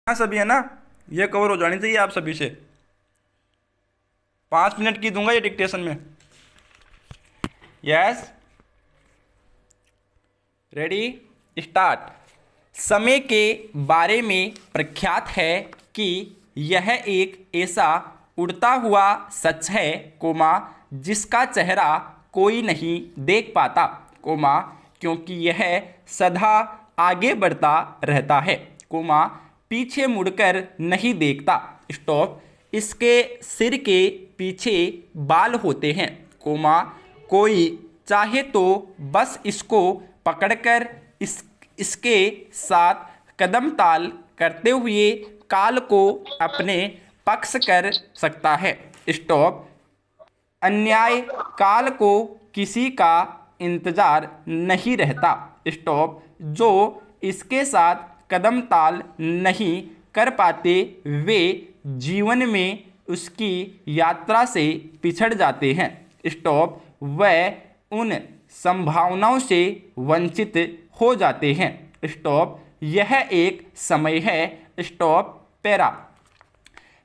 हाँ सभी है ना। ये कवर हो जानी चाहिए आप सभी से। 5 मिनट की दूंगा ये डिक्टेशन में। Yes, ready, start. समय के बारे में प्रख्यात है कि यह एक ऐसा उड़ता हुआ सच है कोमा जिसका चेहरा कोई नहीं देख पाता कोमा क्योंकि यह सदा आगे बढ़ता रहता है कोमा पीछे मुड़कर नहीं देखता। स्टॉप। इसके सिर के पीछे बाल होते हैं कोमा कोई चाहे तो बस इसको पकड़कर इसके साथ कदम ताल करते हुए काल को अपने पक्ष कर सकता है। स्टॉप। अन्याय काल को किसी का इंतजार नहीं रहता। स्टॉप। जो इसके साथ कदम ताल नहीं कर पाते वे जीवन में उसकी यात्रा से पिछड़ जाते हैं। स्टॉप। वह उन संभावनाओं से वंचित हो जाते हैं। स्टॉप। यह एक समय है। स्टॉप। पैरा।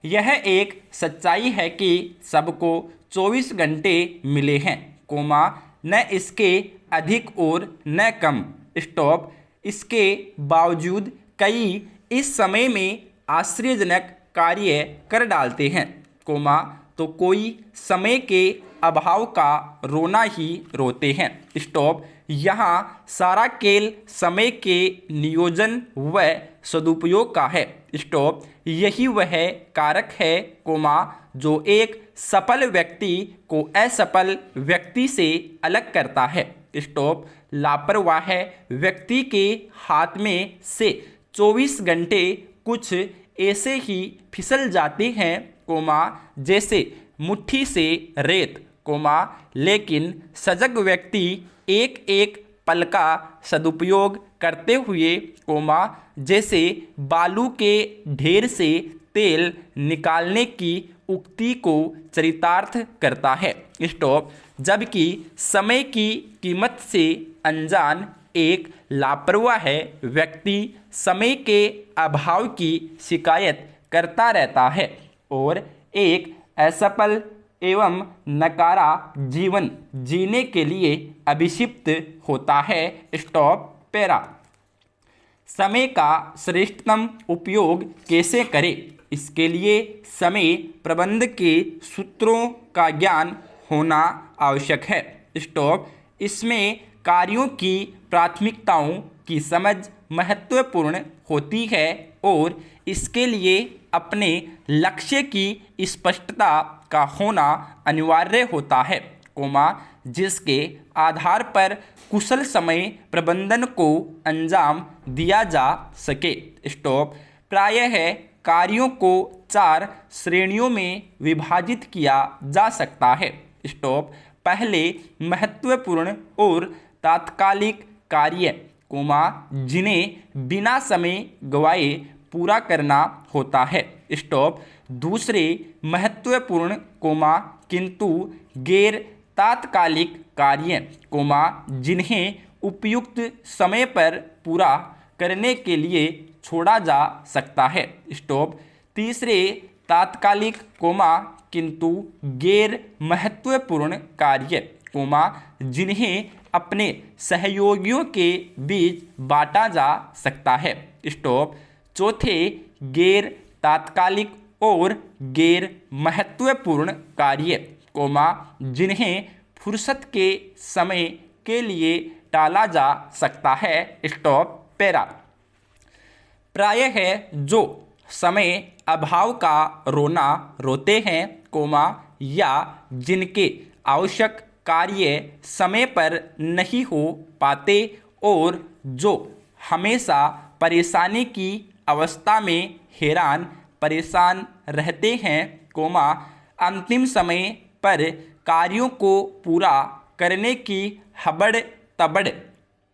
यह एक सच्चाई है कि सबको 24 घंटे मिले हैं कोमा न इसके अधिक और न कम। स्टॉप। इसके बावजूद कई इस समय में आश्चर्यजनक कार्य कर डालते हैं कोमा तो कोई समय के अभाव का रोना ही रोते हैं। स्टॉप। यहाँ सारा खेल समय के नियोजन व सदुपयोग का है। स्टॉप। यही वह कारक है कोमा जो एक सफल व्यक्ति को असफल व्यक्ति से अलग करता है। स्टॉप। लापरवाह व्यक्ति के हाथ में से 24 घंटे कुछ ऐसे ही फिसल जाते हैं कोमा जैसे मुट्ठी से रेत कोमा लेकिन सजग व्यक्ति एक एक पल का सदुपयोग करते हुए कोमा जैसे बालू के ढेर से तेल निकालने की उक्ति को चरितार्थ करता है। स्टॉप। जबकि समय की कीमत से अनजान एक लापरवाह व्यक्ति समय के अभाव की शिकायत करता रहता है और एक असफल एवं नकारा जीवन जीने के लिए अभिषिक्त होता है। स्टॉप। पैरा। समय का श्रेष्ठतम उपयोग कैसे करें इसके लिए समय प्रबंध के सूत्रों का ज्ञान होना आवश्यक है। स्टॉप। इसमें कार्यों की प्राथमिकताओं की समझ महत्वपूर्ण होती है और इसके लिए अपने लक्ष्य की स्पष्टता का होना अनिवार्य होता है कोमा जिसके आधार पर कुशल समय प्रबंधन को अंजाम दिया जा सके। स्टॉप। प्रायः कार्यों को 4 श्रेणियों में विभाजित किया जा सकता है। स्टॉप। पहले महत्वपूर्ण और तात्कालिक कार्य कोमा जिन्हें बिना समय गवाए पूरा करना होता है। स्टॉप। दूसरे महत्वपूर्ण कोमा किंतु गैर तात्कालिक कार्य कोमा जिन्हें उपयुक्त समय पर पूरा करने के लिए छोड़ा जा सकता है। स्टॉप। तीसरे तात्कालिक कोमा किंतु गैर महत्वपूर्ण कार्य कोमा जिन्हें अपने सहयोगियों के बीच बांटा जा सकता है। स्टॉप। चौथे गैर तात्कालिक और गैर महत्वपूर्ण कार्य कोमा जिन्हें फुर्सत के समय के लिए टाला जा सकता है। स्टॉप। पैरा। प्रायः जो समय अभाव का रोना रोते हैं कोमा या जिनके आवश्यक कार्य समय पर नहीं हो पाते और जो हमेशा परेशानी की अवस्था में हैरान परेशान रहते हैं कोमा अंतिम समय पर कार्यों को पूरा करने की हबड़ तबड़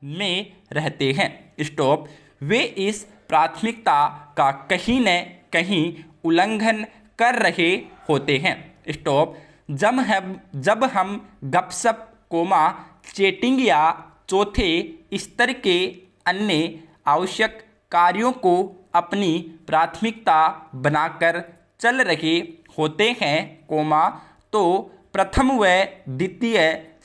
में रहते हैं। स्टॉप। वे इस प्राथमिकता का कहीं न कहीं उल्लंघन कर रहे होते हैं। स्टॉप। जब हम गपशप कोमा चैटिंग या चौथे स्तर के अन्य आवश्यक कार्यों को अपनी प्राथमिकता बनाकर चल रहे होते हैं, तो प्रथम व द्वितीय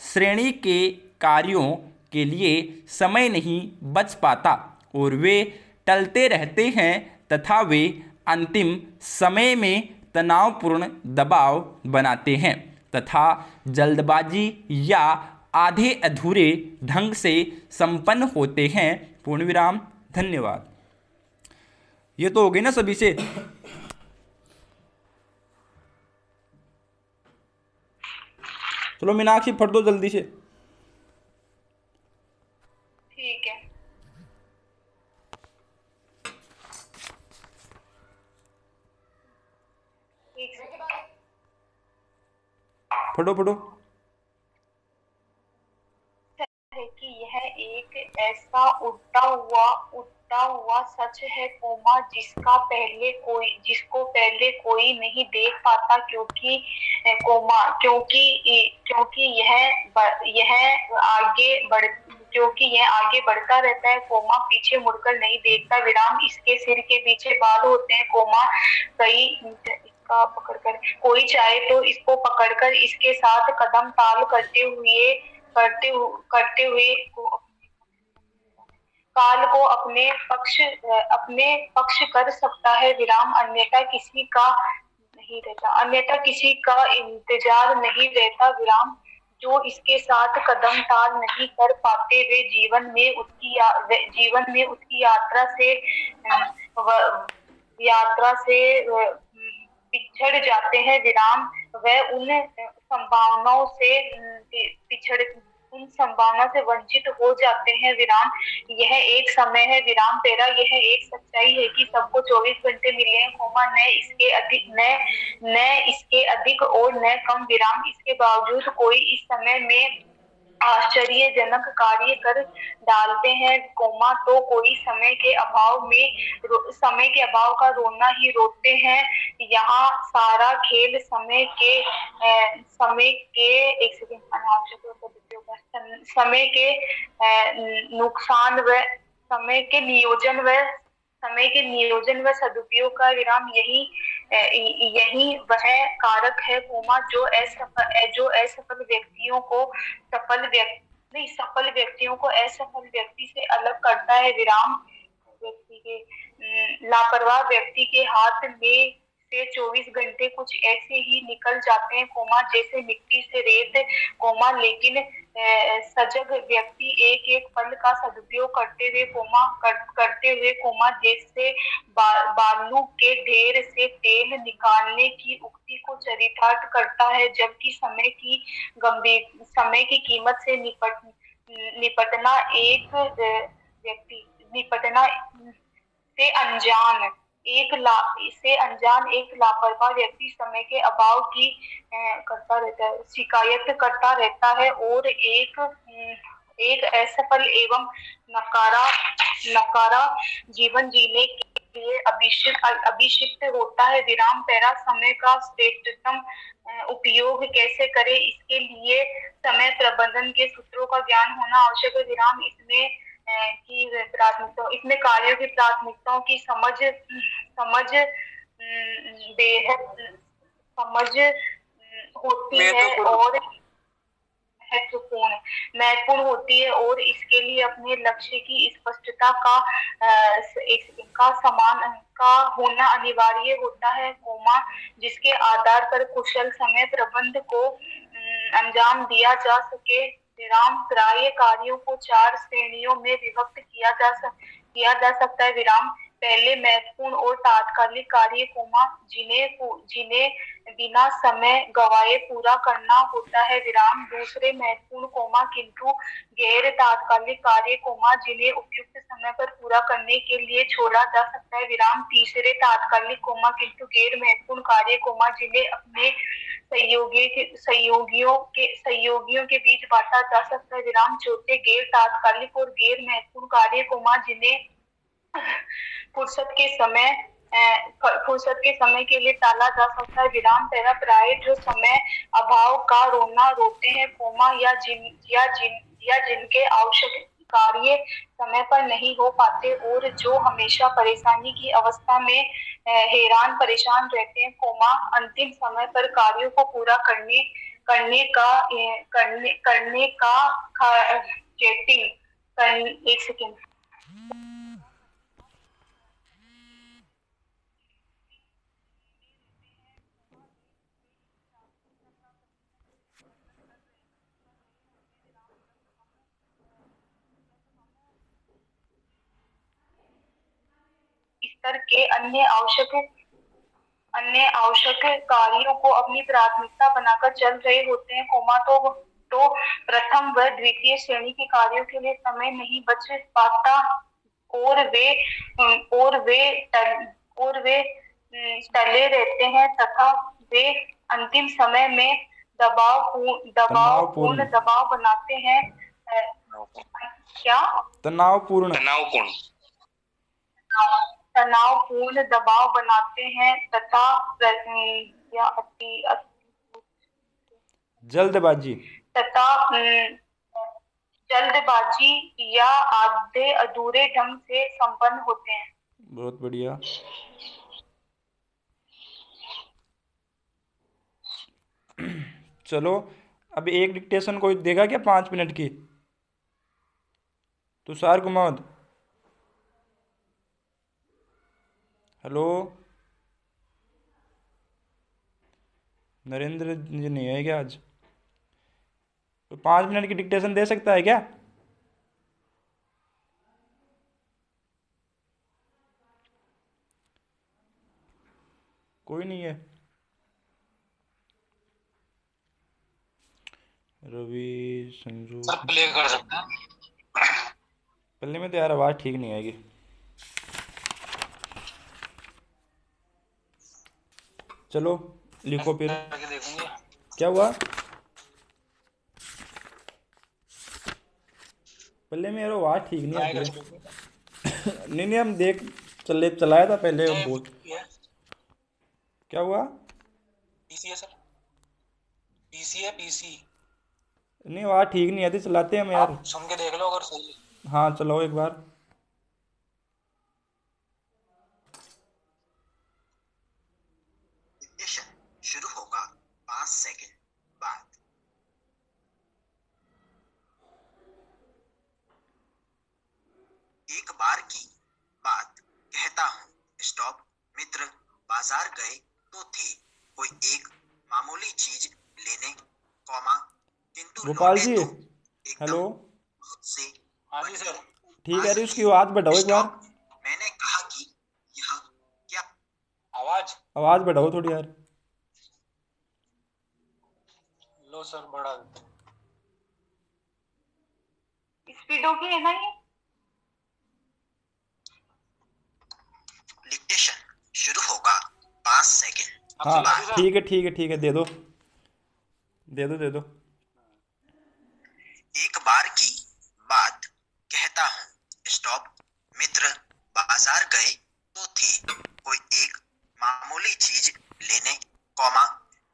श्रेणी के कार्यों के लिए समय नहीं बच पाता और वे टलते रहते हैं तथा वे अंतिम समय में तनावपूर्ण दबाव बनाते हैं तथा जल्दबाजी या आधे अधूरे ढंग से संपन्न होते हैं। पूर्ण विराम। धन्यवाद। ये तो हो गई ना सभी से। चलो मीनाक्षी पढ़ दो जल्दी से। ठीक है। पढ़ो पढ़ो। है कि यह एक ऐसा उड़ता हुआ सच है जिसको पहले कोई नहीं देख पाता, क्योंकि यह आगे बढ़ता रहता है, पीछे मुड़कर नहीं देखता, विराम। इसके सिर के पीछे बाल होते हैं, कोई चाहे तो इसको पकड़कर इसके साथ कदम ताल करते हुए काल को अपने पक्ष कर सकता है, विराम। अन्यथा किसी का इंतजार नहीं रहता, विराम। जो इसके साथ कदम ताल नहीं कर पाते वे जीवन में उसकी यात्रा से पिछड़ जाते हैं, विराम। वह उन संभावनाओं से वंचित हो जाते हैं, विराम। यह एक समय है, विराम तेरा। यह एक सच्चाई है कि सबको 24 घंटे मिले हैं, न इसके अधिक और न कम, विराम। इसके बावजूद कोई इस समय में आश्चर्यजनक कार्य कर डालते हैं, तो कोई समय के अभाव का रोना ही रोते हैं। यहाँ सारा खेल समय के नुकसान व समय के नियोजन व सदुपयोग का, विराम। यही वह कारक है, जो असफल व्यक्तियों को सफल व्यक्ति से अलग करता है, विराम। लापरवाह व्यक्ति के हाथ में से 24 घंटे कुछ ऐसे ही निकल जाते हैं, जैसे मिट्टी से रेत, लेकिन सजग व्यक्ति एक एक पल का सदुपयोग करते हुए जैसे बालू के ढेर से तेल निकालने की उक्ति को चरितार्थ करता है, जबकि समय की कीमत से निपटना एक लापरवाह व्यक्ति समय के अभाव की करता रहता है, शिकायत करता रहता है और एक असफल एवं नकारा जीवन जीने के लिए अभिषिक्त होता है, विराम। पैरा समय का श्रेष्ठतम उपयोग कैसे करे, इसके लिए समय प्रबंधन के सूत्रों का ज्ञान होना आवश्यक है, विराम। इसमें कार्यों की प्राथमिकताओं की समझ बेहद होती है और महत्वपूर्ण होती है, और इसके लिए अपने लक्ष्य की स्पष्टता का होना अनिवार्य होता है, जिसके आधार पर कुशल समय प्रबंध को अंजाम दिया जा सके, विराम। प्राय कार्यों को 4 श्रेणियों में विभक्त किया जा सकता है, विराम। पहले महत्वपूर्ण और तात्कालिक कार्य, जिन्हें बिना समय गवाए पूरा करना होता है, विराम। दूसरे महत्वपूर्ण, किंतु गैर तात्कालिक कार्य, जिन्हें उपयुक्त समय पर पूरा करने के लिए छोड़ा जा सकता है, विराम। तीसरे तात्कालिक, किंतु गैर महत्वपूर्ण कार्य, जिन्हें अपने सहयोगियों के बीच बांटा जा सकता है, विराम। चौथे गैर तात्कालिक और गैर महत्वपूर्ण कार्य, जिन्हें फुर्सत के समय के लिए टाला जा सकता है, विराम। तेरा प्राय जो समय अभाव का रोना रोते हैं, या जिनके कार्य समय पर नहीं हो पाते और जो हमेशा परेशानी की अवस्था में हैरान परेशान रहते हैं, अंतिम समय पर कार्यों को पूरा करने का चेटिंग एक सेकेंड। स्तर के अन्य आवश्यक कार्यों को अपनी प्राथमिकता बनाकर चल रहे होते हैं, तो प्रथम व द्वितीय श्रेणी के कार्यों के लिए समय नहीं बच पाता और वे टले रहते हैं तथा वे अंतिम समय में तनावपूर्ण दबाव बनाते हैं। क्या तनावपूर्ण दबाव बनाते हैं तथा जल्दबाजी या आधे अधूरे ढंग से संपन्न होते हैं। बहुत बढ़िया। चलो अब एक डिक्टेशन कोई देगा क्या 5 मिनट की? तुषार कुमार, हेलो। नरेंद्र जी नहीं है क्या आज? तो 5 मिनट की डिक्टेशन दे सकता है क्या? कोई नहीं है। रवि, संजू सर प्ले कर सकते हैं। पल्ले में तो यार आवाज़ ठीक नहीं आएगी। चलो लिखो फिर। क्या हुआ? पल्ले में यार आवाज़ ठीक नहीं आती है। नहीं हम चलाया था पहले बोल। क्या हुआ? पीसी है सर, पीसी है पीसी। नहीं आवाज़ ठीक नहीं आती, चलाते हैं हम यार। आप सुन के देख लो अगर सही है। हाँ चलाओ एक बार। शुरू होगा 5 सेकंड बाद। एक बार की बात कहता हूँ। स्टॉप। मित्र बाजार गए तो थे कोई एक मामूली चीज लेने, किंतु गोपाल लौटे जी, तो हेलो। से हाँ जी सर। ठीक है, उसकी आवाज़ बढ़ाओ एक बार। मैंने कहा कि यह क्या आवाज़ बढ़ाओ थोड़ी यार। लो सर बढ़ा। स्पीड होगी है ना ये? डिक्टेशन शुरू होगा 5 सेकंड। हाँ ठीक है दे दो। एक बार की बात कहता हूँ। स्टॉप। मित्र बाजार गए तो थे कोई एक मामूली चीज लेने,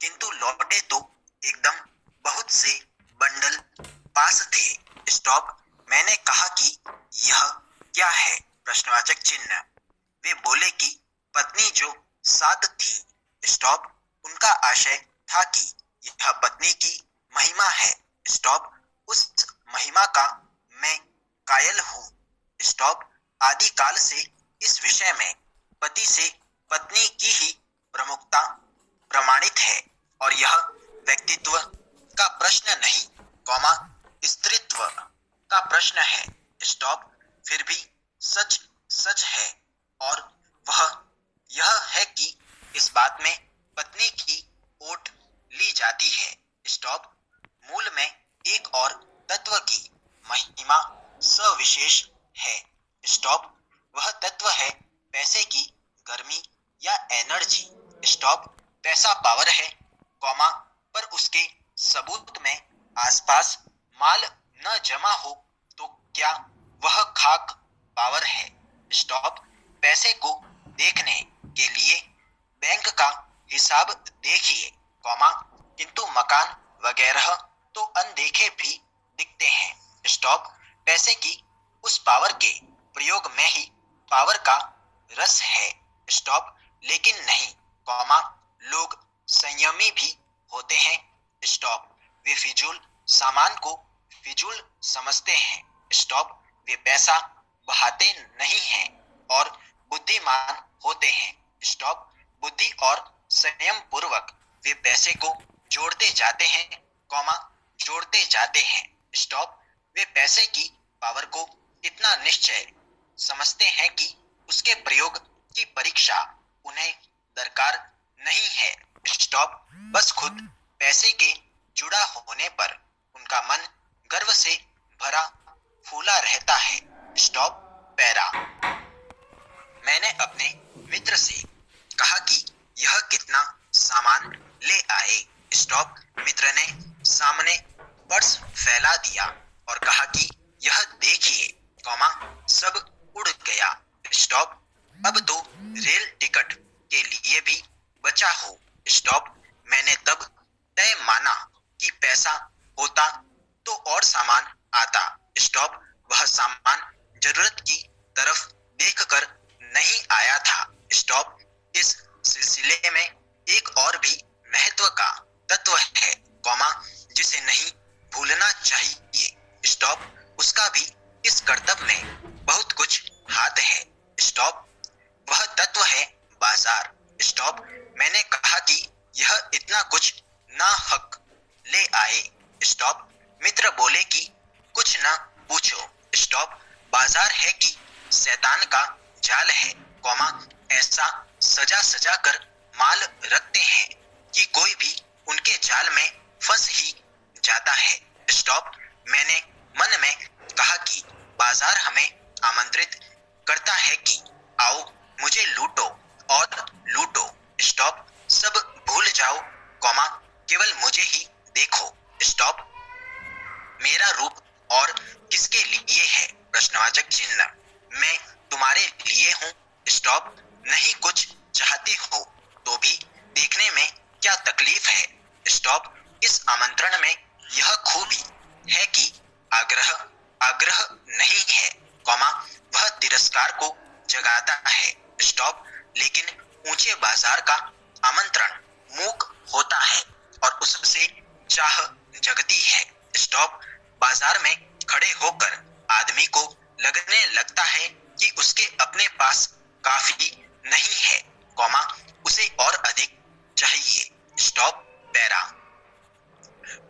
किंतु लौटे तो एकदम बहुत से बंडल पास थे। स्टॉप। मैंने कहा कि यह क्या है? प्रश्नवाचक चिन्ह। वे बोले कि पत्नी जो साथ थी। स्टॉप। उनका आशय था कि यह पत्नी की महिमा है। स्टॉप। उस महिमा का मैं कायल हूँ। स्टॉप। आदिकाल से इस विषय में पति से पत्नी की ही प्रमुखता प्रमाणित है और यह व्यक्तित्व का प्रश्न नहीं, स्त्रीत्व का प्रश्न है। स्टॉप। फिर भी सच सच है और वह यह है कि इस बात में पत्नी की ओट ली जाती है। स्टॉप। मूल में एक और तत्व की महिमा सविशेष है। स्टॉप। वह तत्व है पैसे की गर्मी या एनर्जी। स्टॉप। पैसा पावर है, पर उसके सबूत में आसपास माल न जमा हो तो क्या वह खाक पावर है। स्टॉप। पैसे को देखने के लिए बैंक का हिसाब देखिए, किंतु मकान वगैरह तो अनदेखे भी दिखते हैं। स्टॉप। पैसे की उस पावर के प्रयोग में ही पावर का रस है। स्टॉप। लेकिन नहीं, कॉमा, लोग संयमी भी होते हैं। स्टॉप। वे फिजूल सामान को फिजूल समझते हैं। स्टॉप। वे पैसा बहाते नहीं हैं और बुद्धिमान होते हैं। स्टॉप। बुद्धि और संयम पूर्वक वे पैसे को जोड़ते जाते हैं, कॉमा, जोड़ते जाते हैं। स्टॉप। वे पैसे की पावर को इतना निश्चय समझते हैं कि उसके प्रयोग की परीक्षा उन्हें दरकार नहीं है। स्टॉप। बस खुद पैसे के जुड़ा होने पर उनका मन गर्व से भरा फूला रहता है। स्टॉप। पैरा। मैंने अपने मित्र से कहा कि यह कितना सामान ले आए। स्टॉप। मित्र ने सामने पर्स फैला दिया और कहा कि यह देखिए, कॉमा, सब उड़ गया। स्टॉप। अब तो रेल टिकट के लिए भी बचा हो। स्टॉप। मैंने तब तय माना कि पैसा होता तो और सामान आता। स्टॉप। वह सामान जरूरत की तरफ देखकर नहीं आया था। स्टॉप। इस सिलसिले में एक और भी महत्व का तत्व है, कॉमा, जिसे नहीं भूलना चाहिए। स्टॉप। उसका भी इस कर्तव्य में बहुत कुछ हाथ है। स्टॉप। वह तत्व है बाजार। स्टॉप। मैंने कहा कि यह इतना कुछ ना हक ले आए। स्टॉप। मित्र बोले कि कुछ ना पूछो। स्टॉप। बाजार है कि शैतान का जाल है, कॉमा, ऐसा सजा सजा कर माल रखते हैं कि कोई भी उनके जाल में फंस ही जाता है। स्टॉप। मैंने मन में कहा कि बाजार हमें आमंत्रित करता है कि आओ मुझे लूटो और लूटो। स्टॉप। सब भूल जाओ, कॉमा, केवल मुझे ही देखो। स्टॉप। मेरा रूप और किसके लिए है? प्रश्नवाचक चिन्ह। मैं तुम्हारे लिए हूँ। स्टॉप। नहीं कुछ चाहते हो तो भी देखने में क्या तकलीफ है? स्टॉप। इस आमंत्रण में यह खूबी है कि आग्रह आग्रह नहीं है, कॉमा, वह तिरस्कार को जगाता है। स्टॉप। लेकिन ऊंचे बाजार का आमंत्रण मूक होता है और उससे चाह जगती है। स्टॉप। बाजार में खड़े होकर आदमी को लगने लगता है कि उसके अपने पास काफी नहीं है, कॉमा, उसे और अधिक चाहिए। स्टॉप। पैरा।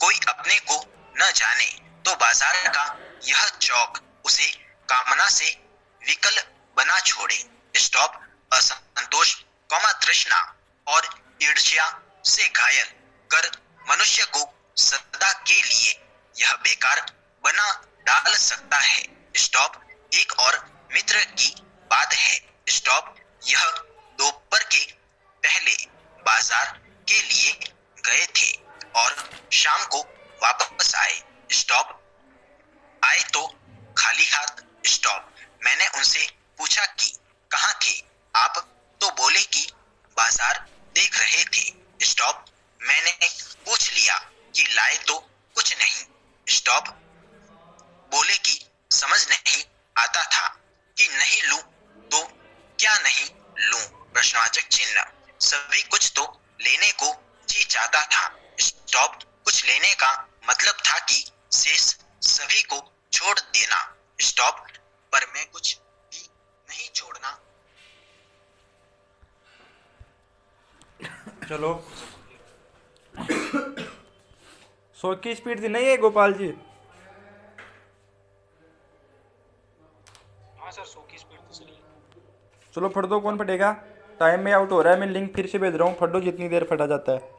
कोई अपने को न जाने तो बाजार का यह चौक उसे कामना से विकल बना छोड़े। स्टॉप। असंतोष, कॉमा, तृष्णा और ईर्ष्या से घायल कर मनुष्य को सदा के लिए यह बेकार बना डाल सकता है। स्टॉप। एक और मित्र की बात है। स्टॉप। यह दोपहर के पहले बाजार के लिए गए थे और शाम को वापस आए। स्टॉप। आए तो खाली हाथ। स्टॉप। मैंने उनसे पूछा कि कहाँ थे आप, तो बोले कि बाजार देख रहे थे। स्टॉप। मैंने पूछ लिया कि लाए तो कुछ नहीं। स्टॉप। बोले कि समझ नहीं आता था कि नहीं लूं तो क्या नहीं लूं? प्रश्नवाचक चिन्ह। सभी कुछ तो लेने को जी चाहता था। स्टॉप। कुछ लेने का मतलब था कि शेष सभी को छोड़ देना। स्टॉप। पर मैं कुछ भी नहीं छोड़ना। चलो 100 की स्पीड थी नहीं है गोपाल जी? हाँ सर, 100 की स्पीड तो चली है। चलो फट दो, कौन फटेगा? टाइम में आउट हो रहा है, मैं लिंक फिर से भेज रहा हूँ, फट दो जितनी देर फटा जाता है।